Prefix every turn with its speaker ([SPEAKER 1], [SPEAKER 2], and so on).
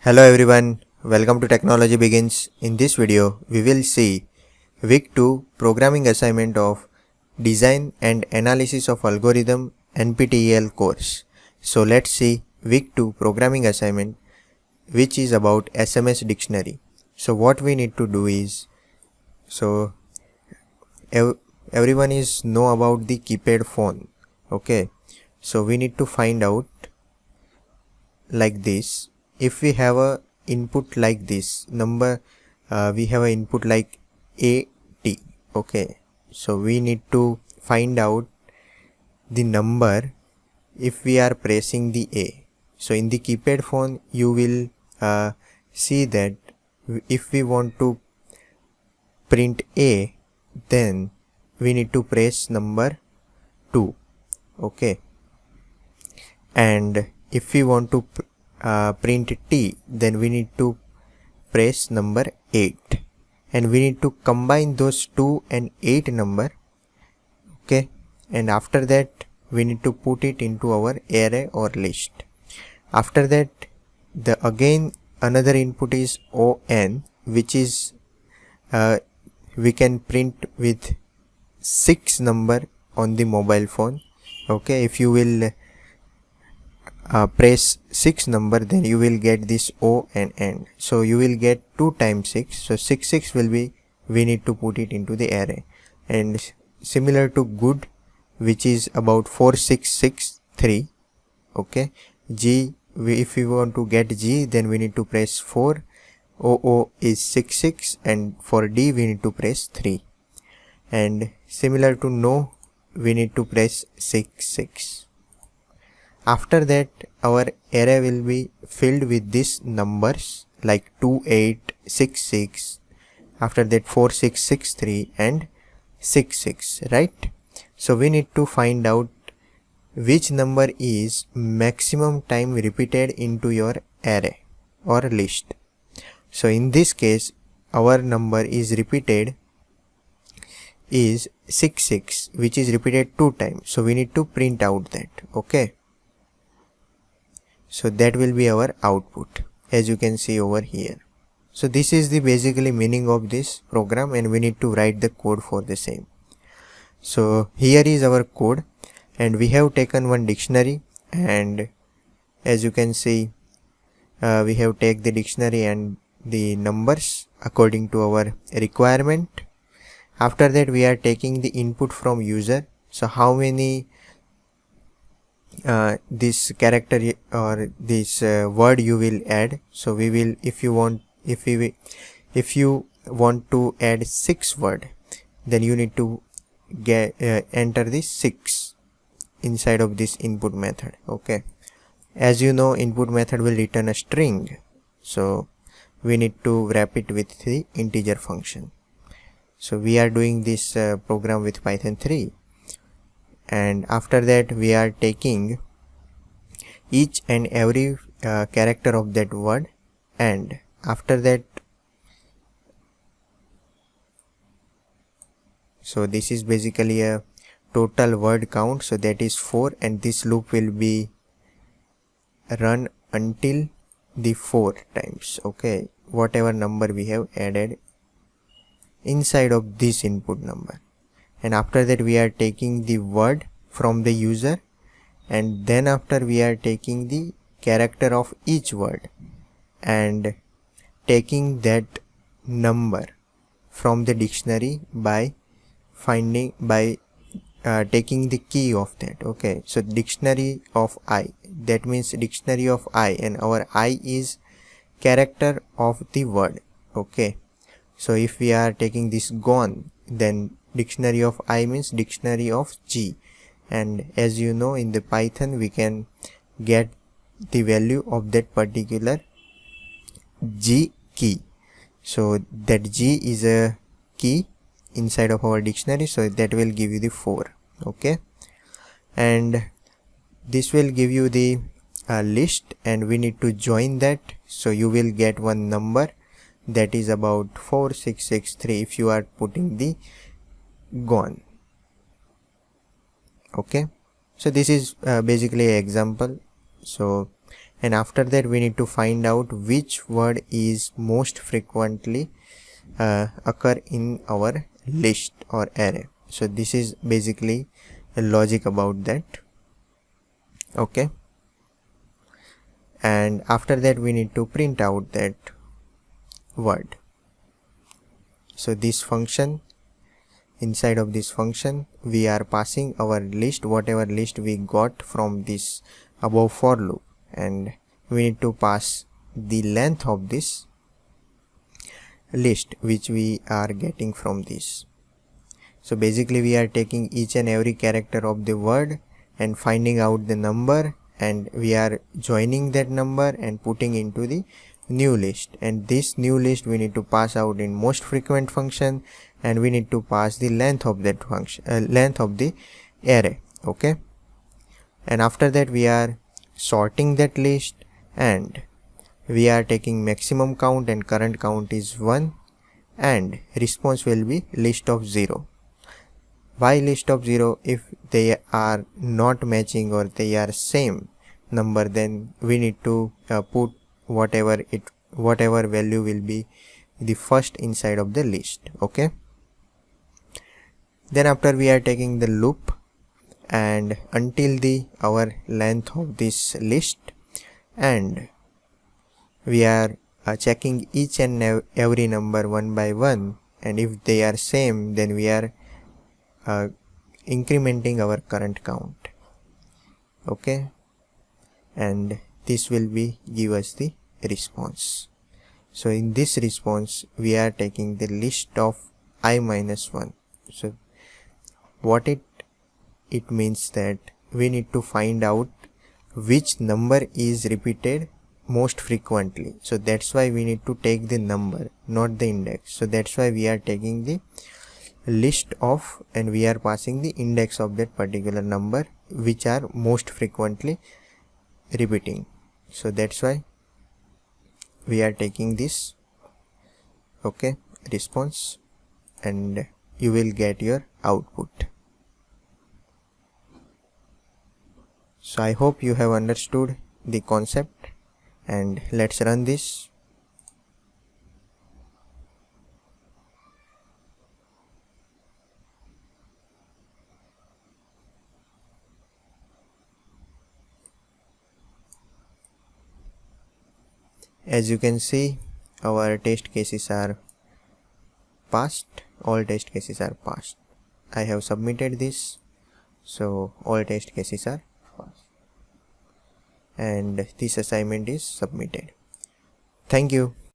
[SPEAKER 1] Hello everyone, welcome to Technology Begins. In this video, we will see Week 2 Programming Assignment of Design and Analysis of Algorithm NPTEL course. So let's see Week 2 Programming Assignment, which is about SMS Dictionary. So what we need to do is, everyone is know about the keypad phone. Okay, so we need to find out like this. If we have a input like this number, we have an input like AT. Okay, so we need to find out the number if we are pressing the A. So in the keypad phone you will see that if we want to print A, then we need to press number 2. Okay, and if we want to print T, then we need to press number 8, and we need to combine those 2 and 8 number. Okay, and after that we need to put it into our array or list. After that, again another input is ON, which is we can print with 6 number on the mobile phone. Okay, if you will press 6 number, then you will get this O and N. So you will get 2 times 6. So 6 will be, we need to put it into the array. And similar to good, which is about 4663. Okay, G, if we want to get G, then we need to press 4. OO is 66, and for D we need to press 3. And similar to no, we need to press 66. After that, our array will be filled with these numbers like 2866, after that 4663 and 66, right? So we need to find out which number is maximum time repeated into your array or list. So in this case, our number is repeated is 66, which is repeated 2 times. So we need to print out that. Okay, so that will be our output, as you can see over here. So this is the basically meaning of this program, and we need to write the code for the same. So here is our code, and we have taken one dictionary, and as you can see, we have taken the dictionary and the numbers according to our requirement. After that, we are taking the input from user. So how many this character or this word you will add. So we will, if you want to add 6 word, then you need to enter the 6 inside of this input method. Okay, as you know, input method will return a string, so we need to wrap it with the integer function. So we are doing this program with Python 3. And after that, we are taking each and every character of that word, and after that, so this is basically a total word count, so that is 4, and this loop will be run until the 4 times. Okay, whatever number we have added inside of this input number. And after that, we are taking the word from the user, and then after we are taking the character of each word and taking that number from the dictionary by taking the key of that. Okay, so dictionary of I, that means dictionary of I, and our I is character of the word. Okay, so if we are taking this gone, then dictionary of I means dictionary of G, and as you know, in the Python we can get the value of that particular G key. So that G is a key inside of our dictionary, so that will give you the 4. Okay, and this will give you the list, and we need to join that, so you will get one number that is about 4663 if you are putting the gone. Okay, so this is basically an example. So and after that we need to find out which word is most frequently occur in our list or array. So this is basically the logic about that. Okay, and after that we need to print out that word. So this function, inside of this function we are passing our list, whatever list we got from this above for loop, and we need to pass the length of this list which we are getting from this. So basically we are taking each and every character of the word and finding out the number, and we are joining that number and putting into the new list, and this new list we need to pass out in most frequent function, and we need to pass the length of that function, length of the array. Okay, and after that we are sorting that list, and we are taking maximum count, and current count is 1, and response will be list of 0. Why list of 0? If they are not matching or they are same number, then we need to put whatever value will be the first inside of the list. Okay, then after we are taking the loop, and until the our length of this list, and we are checking each and every number one by one, and if they are same, then we are incrementing our current count. Okay, and this will be give us the response. So in this response we are taking the list of I minus 1. So what it means that we need to find out which number is repeated most frequently. So that's why we need to take the number, not the index. So that's why we are taking the list of, and we are passing the index of that particular number which are most frequently repeating. So that's why we are taking this. Okay, response, and you will get your output. So I hope you have understood the concept, and let's run this. As you can see, our test cases are passed. All test cases are passed. I have submitted this, so all test cases are passed, and this assignment is submitted. Thank you.